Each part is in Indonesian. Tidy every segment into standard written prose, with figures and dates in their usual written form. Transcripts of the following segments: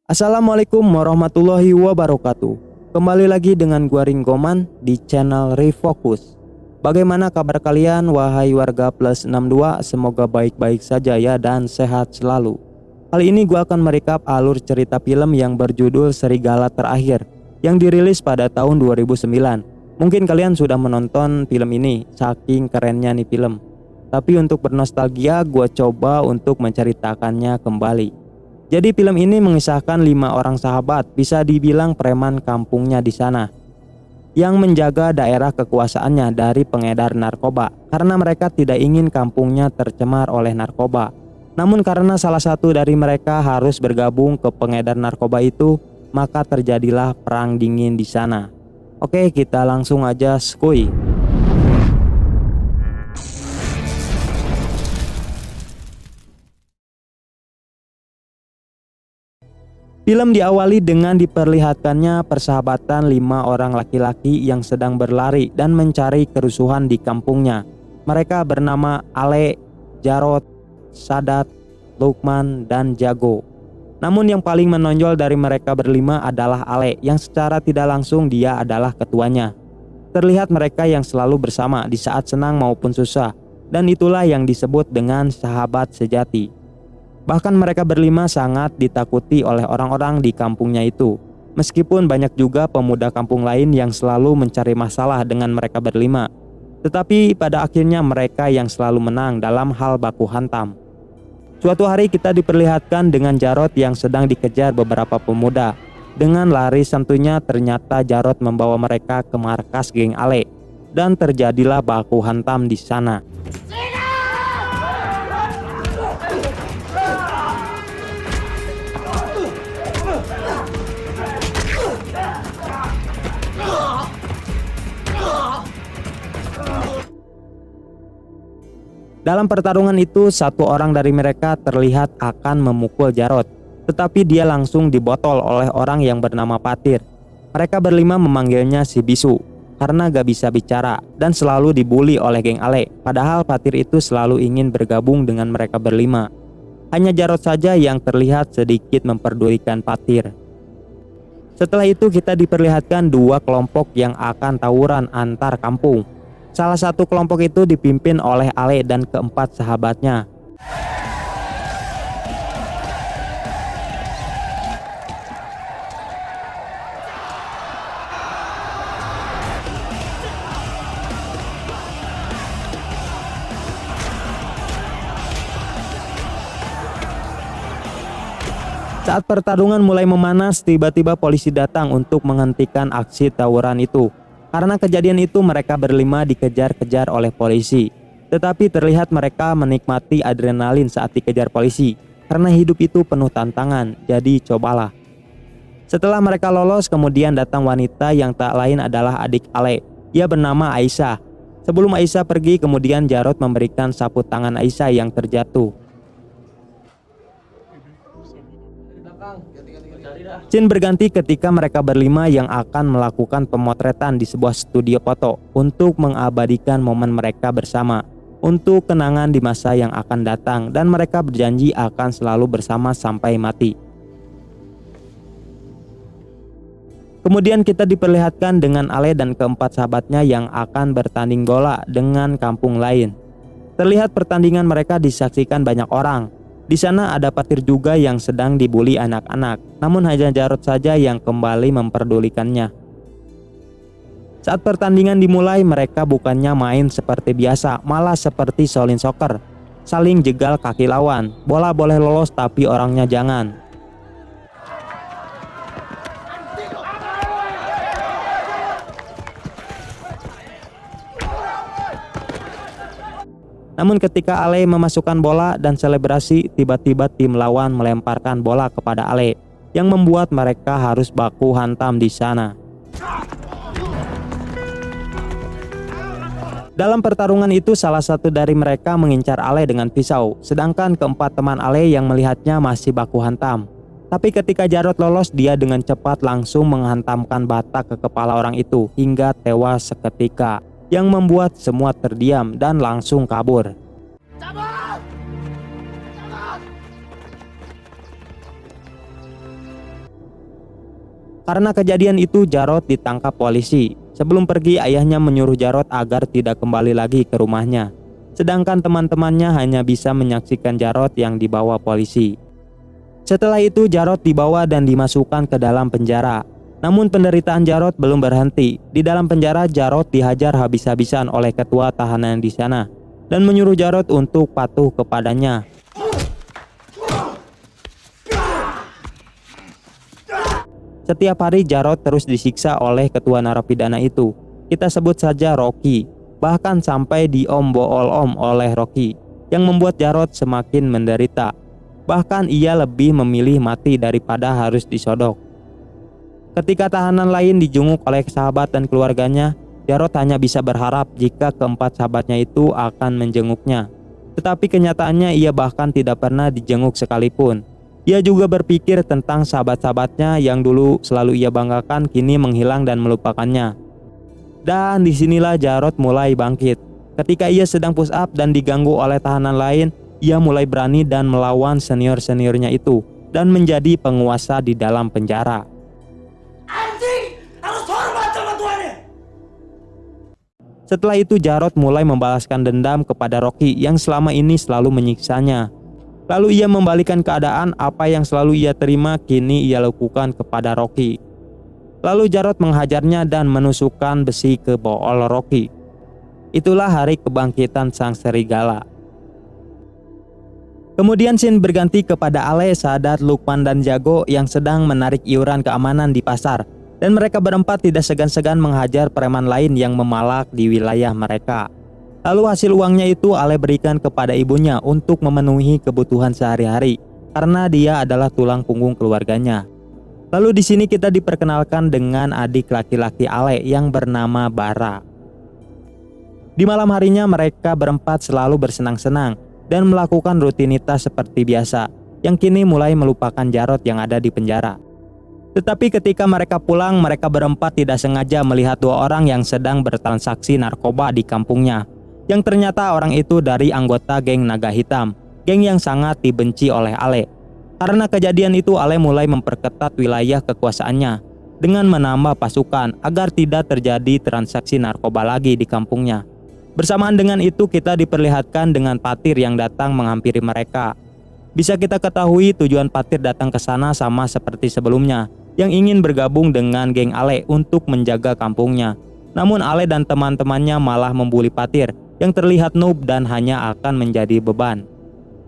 Assalamualaikum warahmatullahi wabarakatuh. Kembali lagi dengan gua Ringgoman di channel Refocus. Bagaimana kabar kalian wahai warga plus 62? Semoga baik-baik saja ya dan sehat selalu. Kali ini gua akan merekap alur cerita film yang berjudul Serigala Terakhir yang dirilis pada tahun 2009. Mungkin kalian sudah menonton film ini, saking kerennya nih film. Tapi untuk bernostalgia, gua coba untuk menceritakannya kembali. Jadi film ini mengisahkan 5 orang sahabat, bisa dibilang preman kampungnya di sana, yang menjaga daerah kekuasaannya dari pengedar narkoba karena mereka tidak ingin kampungnya tercemar oleh narkoba. Namun karena salah satu dari mereka harus bergabung ke pengedar narkoba itu, maka terjadilah perang dingin di sana. Oke, kita langsung aja skuy. Film diawali dengan diperlihatkannya persahabatan 5 orang laki-laki yang sedang berlari dan mencari kerusuhan di kampungnya. Mereka bernama Ale, Jarot, Sadat, Lukman, dan Jago. Namun yang paling menonjol dari mereka berlima adalah Ale, yang secara tidak langsung dia adalah ketuanya. Terlihat mereka yang selalu bersama di saat senang maupun susah, dan itulah yang disebut dengan sahabat sejati. Bahkan mereka berlima sangat ditakuti oleh orang-orang di kampungnya itu. Meskipun banyak juga pemuda kampung lain yang selalu mencari masalah dengan mereka berlima. Tetapi pada akhirnya mereka yang selalu menang dalam hal baku hantam. Suatu hari kita diperlihatkan dengan Jarot yang sedang dikejar beberapa pemuda. Dengan lari santunya ternyata Jarot membawa mereka ke markas geng Ale. Dan terjadilah baku hantam di sana. Dalam pertarungan itu, satu orang dari mereka terlihat akan memukul Jarot, tetapi dia langsung dibotol oleh orang yang bernama Patir. Mereka berlima memanggilnya si Bisu karena gak bisa bicara dan selalu dibully oleh geng Ale. Padahal Patir itu selalu ingin bergabung dengan mereka berlima. Hanya Jarot saja yang terlihat sedikit memperdulikan Patir. Setelah itu kita diperlihatkan 2 kelompok yang akan tawuran antar kampung. Salah satu kelompok itu dipimpin oleh Ale dan keempat sahabatnya. Saat pertarungan mulai memanas, tiba-tiba polisi datang untuk menghentikan aksi tawuran itu. Karena kejadian itu mereka berlima dikejar-kejar oleh polisi. Tetapi terlihat mereka menikmati adrenalin saat dikejar polisi. Karena hidup itu penuh tantangan, jadi cobalah. Setelah mereka lolos, kemudian datang wanita yang tak lain adalah adik Ale. Ia bernama Aisyah. Sebelum Aisyah pergi, kemudian Jarot memberikan sapu tangan Aisyah yang terjatuh. Scene berganti ketika mereka berlima yang akan melakukan pemotretan di sebuah studio foto untuk mengabadikan momen mereka bersama untuk kenangan di masa yang akan datang, dan mereka berjanji akan selalu bersama sampai mati. Kemudian kita diperlihatkan dengan Ale dan keempat sahabatnya yang akan bertanding bola dengan kampung lain. Terlihat pertandingan mereka disaksikan banyak orang. Di sana ada Patir juga yang sedang dibully anak-anak, namun hanya Jarot saja yang kembali memperdulikannya. Saat pertandingan dimulai, mereka bukannya main seperti biasa, malah seperti Shaolin Soccer, saling jegal kaki lawan. Bola boleh lolos tapi orangnya jangan. Namun ketika Ale memasukkan bola dan selebrasi, tiba-tiba tim lawan melemparkan bola kepada Ale, yang membuat mereka harus baku hantam di sana. Dalam pertarungan itu, salah satu dari mereka mengincar Ale dengan pisau, sedangkan keempat teman Ale yang melihatnya masih baku hantam. Tapi ketika Jarot lolos, dia dengan cepat langsung menghantamkan bata ke kepala orang itu hingga tewas seketika, yang membuat semua terdiam dan langsung kabur. Karena kejadian itu Jarod ditangkap polisi. Sebelum pergi ayahnya menyuruh Jarod agar tidak kembali lagi ke rumahnya. Sedangkan teman-temannya hanya bisa menyaksikan Jarod yang dibawa polisi. Setelah itu Jarod dibawa dan dimasukkan ke dalam penjara. Namun penderitaan Jarod belum berhenti. Di dalam penjara Jarod dihajar habis-habisan oleh ketua tahanan di sana dan menyuruh Jarod untuk patuh kepadanya. Setiap hari Jarod terus disiksa oleh ketua narapidana itu. Kita sebut saja Rocky. Bahkan sampai diom-bool-om oleh Rocky, yang membuat Jarod semakin menderita. Bahkan ia lebih memilih mati daripada harus disodok. Ketika tahanan lain dijenguk oleh sahabat dan keluarganya, Jarod hanya bisa berharap jika keempat sahabatnya itu akan menjenguknya. Tetapi kenyataannya ia bahkan tidak pernah dijenguk sekalipun. Ia juga berpikir tentang sahabat-sahabatnya yang dulu selalu ia banggakan kini menghilang dan melupakannya. Dan disinilah Jarod mulai bangkit. Ketika ia sedang push up dan diganggu oleh tahanan lain, ia mulai berani dan melawan senior-seniornya itu dan menjadi penguasa di dalam penjara. Anjing, harus hormat sama tuannya. Setelah itu Jarod mulai membalaskan dendam kepada Rocky yang selama ini selalu menyiksanya. Lalu ia membalikan keadaan, apa yang selalu ia terima kini ia lakukan kepada Rocky. Lalu Jarod menghajarnya dan menusukkan besi ke bool Rocky. Itulah hari kebangkitan sang serigala. Kemudian scene berganti kepada Ale, Sadat, Lukman, dan Jago yang sedang menarik iuran keamanan di pasar. Dan mereka berempat tidak segan-segan menghajar preman lain yang memalak di wilayah mereka. Lalu hasil uangnya itu Ale berikan kepada ibunya untuk memenuhi kebutuhan sehari-hari karena dia adalah tulang punggung keluarganya. Lalu di sini kita diperkenalkan dengan adik laki-laki Ale yang bernama Bara. Di malam harinya mereka berempat selalu bersenang-senang dan melakukan rutinitas seperti biasa yang kini mulai melupakan Jarod yang ada di penjara. Tetapi ketika mereka pulang, mereka berempat tidak sengaja melihat dua orang yang sedang bertransaksi narkoba di kampungnya. Yang ternyata orang itu dari anggota geng Naga Hitam, geng yang sangat dibenci oleh Ale. Karena kejadian itu Ale mulai memperketat wilayah kekuasaannya dengan menambah pasukan agar tidak terjadi transaksi narkoba lagi di kampungnya. Bersamaan dengan itu kita diperlihatkan dengan Patir yang datang menghampiri mereka. Bisa kita ketahui tujuan Patir datang ke sana sama seperti sebelumnya, yang ingin bergabung dengan geng Ale untuk menjaga kampungnya. Namun Ale dan teman-temannya malah membuli Patir yang terlihat noob dan hanya akan menjadi beban.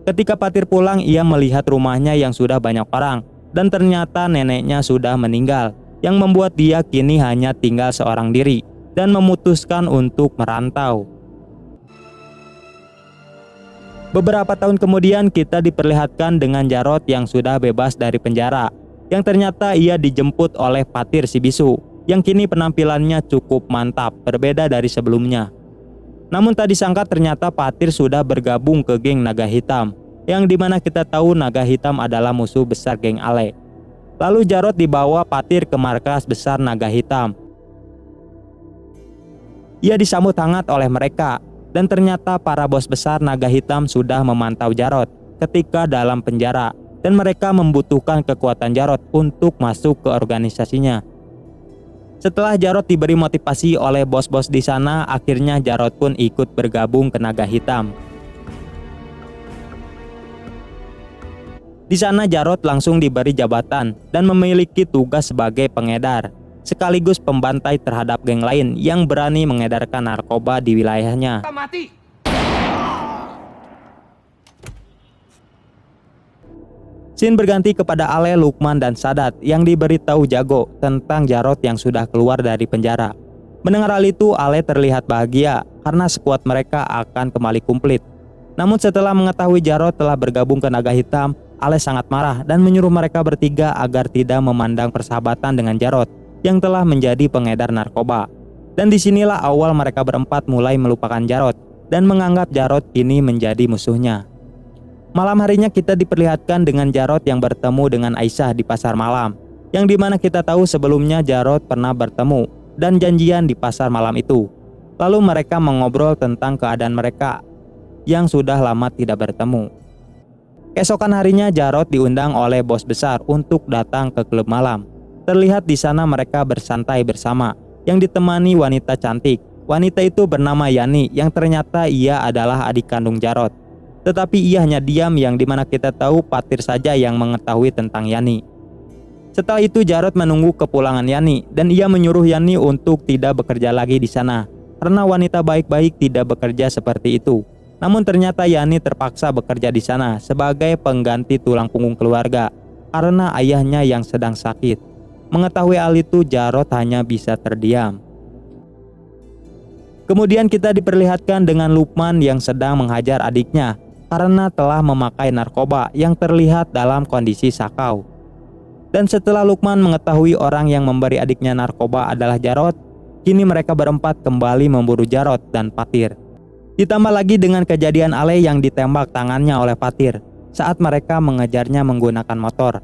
Ketika Patir pulang, ia melihat rumahnya yang sudah banyak orang dan ternyata neneknya sudah meninggal, yang membuat dia kini hanya tinggal seorang diri dan memutuskan untuk merantau. Beberapa tahun kemudian kita diperlihatkan dengan Jarod yang sudah bebas dari penjara, yang ternyata ia dijemput oleh Patir si bisu, yang kini penampilannya cukup mantap, berbeda dari sebelumnya. Namun tak disangka ternyata Patir sudah bergabung ke geng Naga Hitam, yang dimana kita tahu Naga Hitam adalah musuh besar geng Ale. Lalu Jarod dibawa Patir ke markas besar Naga Hitam. Ia disambut hangat oleh mereka, dan ternyata para bos besar Naga Hitam sudah memantau Jarod ketika dalam penjara, dan mereka membutuhkan kekuatan Jarod untuk masuk ke organisasinya. Setelah Jarod diberi motivasi oleh bos-bos di sana, akhirnya Jarod pun ikut bergabung ke Naga Hitam. Di sana Jarod langsung diberi jabatan dan memiliki tugas sebagai pengedar, sekaligus pembantai terhadap geng lain yang berani mengedarkan narkoba di wilayahnya. Mati. Scene berganti kepada Ale, Lukman, dan Sadat yang diberitahu Jago tentang Jarod yang sudah keluar dari penjara. Mendengar hal itu, Ale terlihat bahagia karena skuad mereka akan kembali komplit. Namun setelah mengetahui Jarod telah bergabung ke Naga Hitam, Ale sangat marah dan menyuruh mereka bertiga agar tidak memandang persahabatan dengan Jarod yang telah menjadi pengedar narkoba. Dan disinilah awal mereka berempat mulai melupakan Jarod dan menganggap Jarod kini menjadi musuhnya. Malam harinya kita diperlihatkan dengan Jarod yang bertemu dengan Aisyah di pasar malam, yang dimana kita tahu sebelumnya Jarod pernah bertemu dan janjian di pasar malam itu. Lalu mereka mengobrol tentang keadaan mereka yang sudah lama tidak bertemu. Keesokan harinya Jarod diundang oleh bos besar untuk datang ke klub malam. Terlihat di sana mereka bersantai bersama, yang ditemani wanita cantik. Wanita itu bernama Yani, yang ternyata ia adalah adik kandung Jarod. Tetapi ia hanya diam, yang dimana kita tahu Patir saja yang mengetahui tentang Yani. Setelah itu Jarod menunggu kepulangan Yani, dan ia menyuruh Yani untuk tidak bekerja lagi di sana, karena wanita baik-baik tidak bekerja seperti itu. Namun ternyata Yani terpaksa bekerja di sana sebagai pengganti tulang punggung keluarga, karena ayahnya yang sedang sakit. Mengetahui hal itu, Jarod hanya bisa terdiam. Kemudian kita diperlihatkan dengan Lukman yang sedang menghajar adiknya karena telah memakai narkoba yang terlihat dalam kondisi sakau. Dan setelah Lukman mengetahui orang yang memberi adiknya narkoba adalah Jarod, kini mereka berempat kembali memburu Jarod dan Patir. Ditambah lagi dengan kejadian Ale yang ditembak tangannya oleh Patir saat mereka mengejarnya menggunakan motor.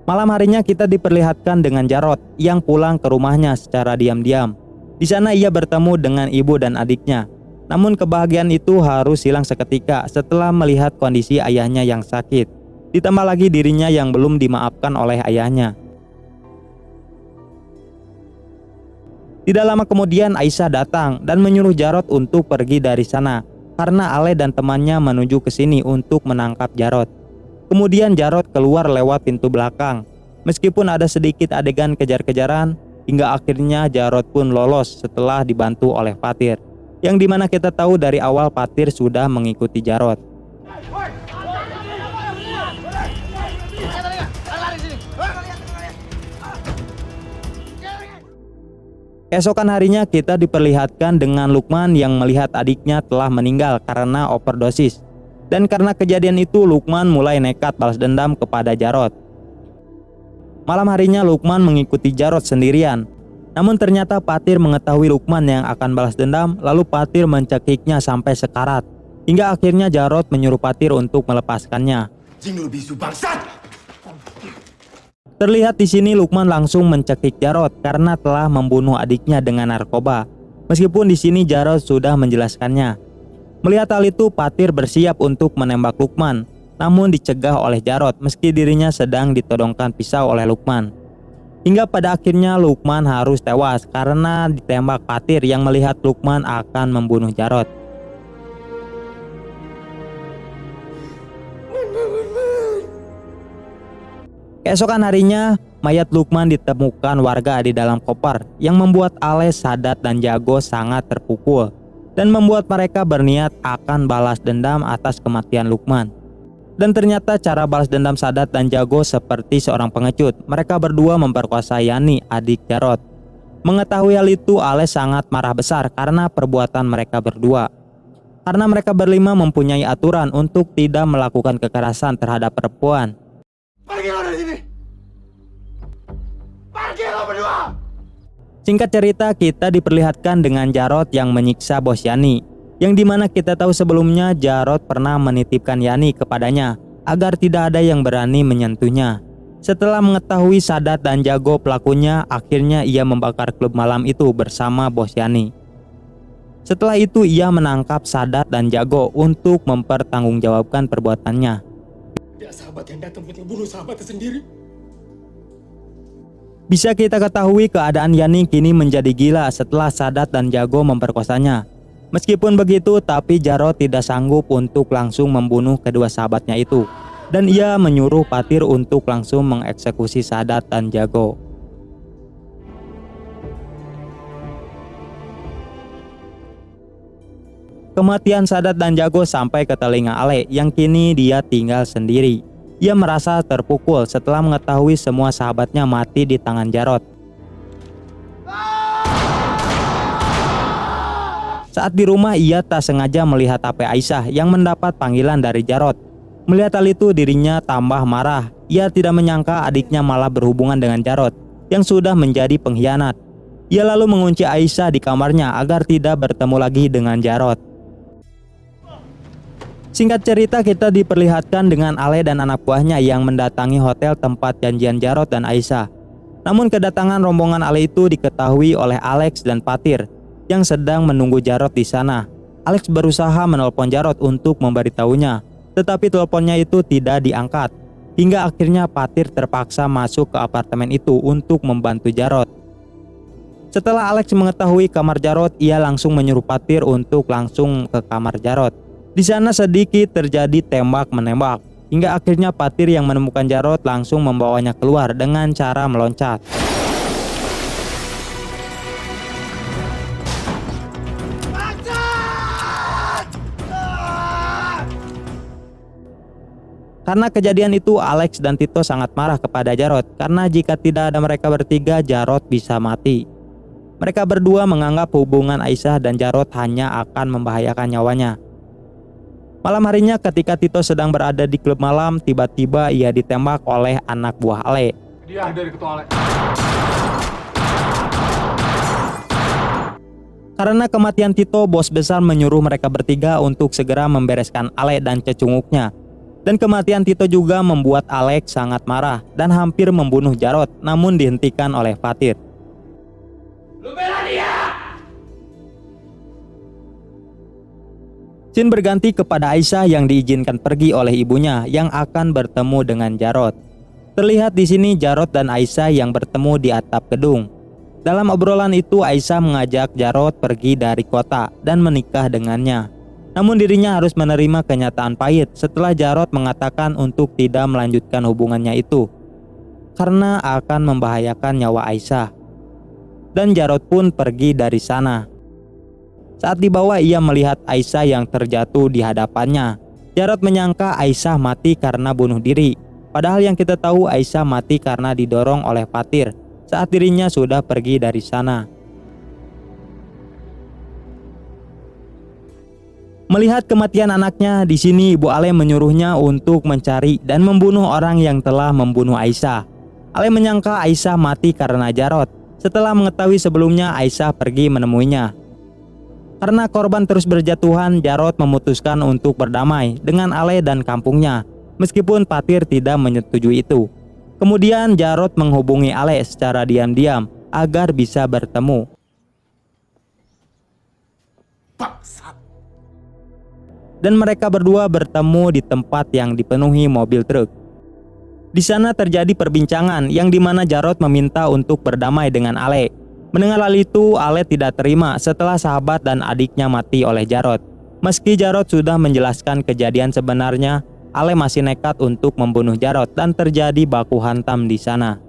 Malam harinya kita diperlihatkan dengan Jarod yang pulang ke rumahnya secara diam-diam. Di sana ia bertemu dengan ibu dan adiknya. Namun kebahagiaan itu harus hilang seketika setelah melihat kondisi ayahnya yang sakit. Ditambah lagi dirinya yang belum dimaafkan oleh ayahnya. Tidak lama kemudian Aisyah datang dan menyuruh Jarod untuk pergi dari sana karena Ale dan temannya menuju ke sini untuk menangkap Jarod. Kemudian Jarod keluar lewat pintu belakang. Meskipun ada sedikit adegan kejar-kejaran, hingga akhirnya Jarod pun lolos setelah dibantu oleh Patir, yang dimana kita tahu dari awal Patir sudah mengikuti Jarod. Keesokan harinya kita diperlihatkan dengan Lukman yang melihat adiknya telah meninggal karena overdosis. Dan karena kejadian itu Lukman mulai nekat balas dendam kepada Jarod. Malam harinya Lukman mengikuti Jarod sendirian. Namun ternyata Patir mengetahui Lukman yang akan balas dendam, lalu Patir mencekiknya sampai sekarat. Hingga akhirnya Jarod menyuruh Patir untuk melepaskannya. Terlihat di sini Lukman langsung mencekik Jarod karena telah membunuh adiknya dengan narkoba. Meskipun di sini Jarod sudah menjelaskannya. Melihat hal itu, Patir bersiap untuk menembak Lukman, namun dicegah oleh Jarod meski dirinya sedang ditodongkan pisau oleh Lukman. Hingga pada akhirnya Lukman harus tewas karena ditembak Patir yang melihat Lukman akan membunuh Jarod. Keesokan harinya, mayat Lukman ditemukan warga di dalam koper yang membuat Ale, Sadat, dan Jago sangat terpukul dan membuat mereka berniat akan balas dendam atas kematian Lukman. Dan ternyata cara balas dendam Sadat dan Jago seperti seorang pengecut. Mereka berdua memperkosa Yani, adik Jarod. Mengetahui hal itu, Ale sangat marah besar karena perbuatan mereka berdua. Karena mereka berlima mempunyai aturan untuk tidak melakukan kekerasan terhadap perempuan. Pergi lo dari sini! Pergi lo berdua! Singkat cerita, kita diperlihatkan dengan Jarod yang menyiksa bos Yani, yang dimana kita tahu sebelumnya Jarod pernah menitipkan Yani kepadanya agar tidak ada yang berani menyentuhnya. Setelah mengetahui Sadat dan Jago pelakunya, akhirnya ia membakar klub malam itu bersama bos Yani. Setelah itu ia menangkap Sadat dan Jago untuk mempertanggungjawabkan perbuatannya. Ada sahabat yang datang untuk membunuh sahabatnya sendiri. Bisa kita ketahui keadaan Yani kini menjadi gila setelah Sadat dan Jago memperkosanya. Meskipun begitu, tapi Jarod tidak sanggup untuk langsung membunuh kedua sahabatnya itu. Dan ia menyuruh Patir untuk langsung mengeksekusi Sadat dan Jago. Kematian Sadat dan Jago sampai ke telinga Ale yang kini dia tinggal sendiri. Ia merasa terpukul setelah mengetahui semua sahabatnya mati di tangan Jarod. Saat di rumah ia tak sengaja melihat HP Aisyah yang mendapat panggilan dari Jarod. Melihat hal itu dirinya tambah marah. Ia tidak menyangka adiknya malah berhubungan dengan Jarod yang sudah menjadi pengkhianat. Ia lalu mengunci Aisyah di kamarnya agar tidak bertemu lagi dengan Jarod. Singkat cerita, kita diperlihatkan dengan Ale dan anak buahnya yang mendatangi hotel tempat janjian Jarod dan Aisyah. Namun kedatangan rombongan Ale itu diketahui oleh Alex dan Patir yang sedang menunggu Jarod di sana. Alex berusaha menelpon Jarod untuk memberitahunya, tetapi teleponnya itu tidak diangkat. hingga akhirnya Fatir terpaksa masuk ke apartemen itu untuk membantu Jarod. Setelah Alex mengetahui kamar Jarod, ia langsung menyuruh Fatir untuk langsung ke kamar Jarod. Di sana sedikit terjadi tembak-menembak, hingga akhirnya Fatir yang menemukan Jarod langsung membawanya keluar dengan cara meloncat. Karena kejadian itu, Alex dan Tito sangat marah kepada Jarod karena jika tidak ada mereka bertiga, Jarod bisa mati. Mereka berdua menganggap hubungan Aisyah dan Jarod hanya akan membahayakan nyawanya. Malam harinya ketika Tito sedang berada di klub malam, tiba-tiba ia ditembak oleh anak buah Ale. Dia dari ketua Ale. Karena kematian Tito, bos besar menyuruh mereka bertiga untuk segera membereskan Ale dan cecunguknya. Dan kematian Tito juga membuat Alex sangat marah dan hampir membunuh Jarod, namun dihentikan oleh Fatir. Lu bela dia! Scene berganti kepada Aisyah yang diizinkan pergi oleh ibunya yang akan bertemu dengan Jarod. Terlihat di sini Jarod dan Aisyah yang bertemu di atap gedung. Dalam obrolan itu, Aisyah mengajak Jarod pergi dari kota dan menikah dengannya. Namun dirinya harus menerima kenyataan pahit setelah Jarod mengatakan untuk tidak melanjutkan hubungannya itu karena akan membahayakan nyawa Aisyah. Dan Jarod pun pergi dari sana. Saat dibawa, ia melihat Aisyah yang terjatuh di hadapannya. Jarod menyangka Aisyah mati karena bunuh diri. Padahal yang kita tahu Aisyah mati karena didorong oleh Fatir saat dirinya sudah pergi dari sana. Melihat kematian anaknya, di sini Ibu Ale menyuruhnya untuk mencari dan membunuh orang yang telah membunuh Aisyah. Ale menyangka Aisyah mati karena Jarod. Setelah mengetahui sebelumnya Aisyah pergi menemuinya. Karena korban terus berjatuhan, Jarod memutuskan untuk berdamai dengan Ale dan kampungnya, meskipun Fatir tidak menyetujui itu. Kemudian Jarod menghubungi Ale secara diam-diam agar bisa bertemu. Dan mereka berdua bertemu di tempat yang dipenuhi mobil truk. Di sana terjadi perbincangan yang dimana Jarod meminta untuk berdamai dengan Ale. Mendengar hal itu, Ale tidak terima setelah sahabat dan adiknya mati oleh Jarod. Meski Jarod sudah menjelaskan kejadian sebenarnya, Ale masih nekat untuk membunuh Jarod dan terjadi baku hantam di sana.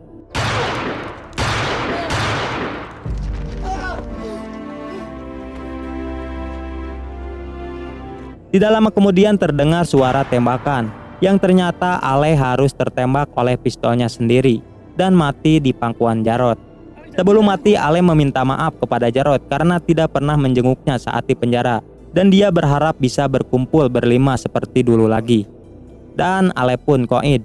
Tidak lama kemudian terdengar suara tembakan yang ternyata Ale harus tertembak oleh pistolnya sendiri dan mati di pangkuan Jarod. Sebelum mati, Ale meminta maaf kepada Jarod karena tidak pernah menjenguknya saat di penjara dan dia berharap bisa berkumpul berlima seperti dulu lagi. Dan Ale pun koid.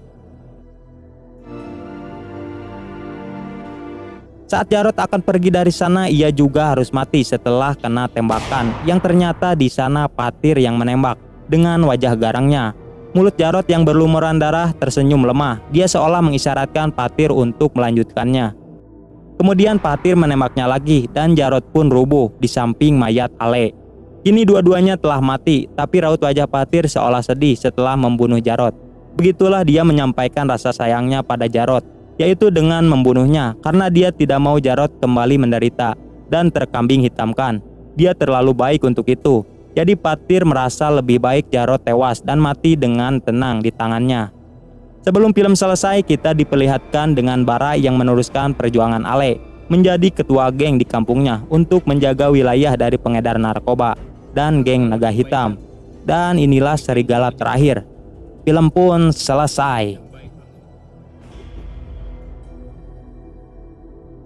Saat Jarod akan pergi dari sana, ia juga harus mati setelah kena tembakan yang ternyata di sana Fatir yang menembak dengan wajah garangnya. Mulut Jarod yang berlumuran darah tersenyum lemah. Dia seolah mengisyaratkan Fatir untuk melanjutkannya. Kemudian Fatir menembaknya lagi dan Jarod pun rubuh di samping mayat Ale. Kini dua-duanya telah mati, tapi raut wajah Fatir seolah sedih setelah membunuh Jarod. Begitulah dia menyampaikan rasa sayangnya pada Jarod, yaitu dengan membunuhnya karena dia tidak mau Jarod kembali menderita dan terkambing hitamkan. Dia terlalu baik untuk itu. Jadi Fatir merasa lebih baik Jarod tewas dan mati dengan tenang di tangannya. Sebelum film selesai, kita diperlihatkan dengan Bara yang meneruskan perjuangan Ale menjadi ketua geng di kampungnya untuk menjaga wilayah dari pengedar narkoba dan geng naga hitam. Dan inilah serigala terakhir. Film pun selesai.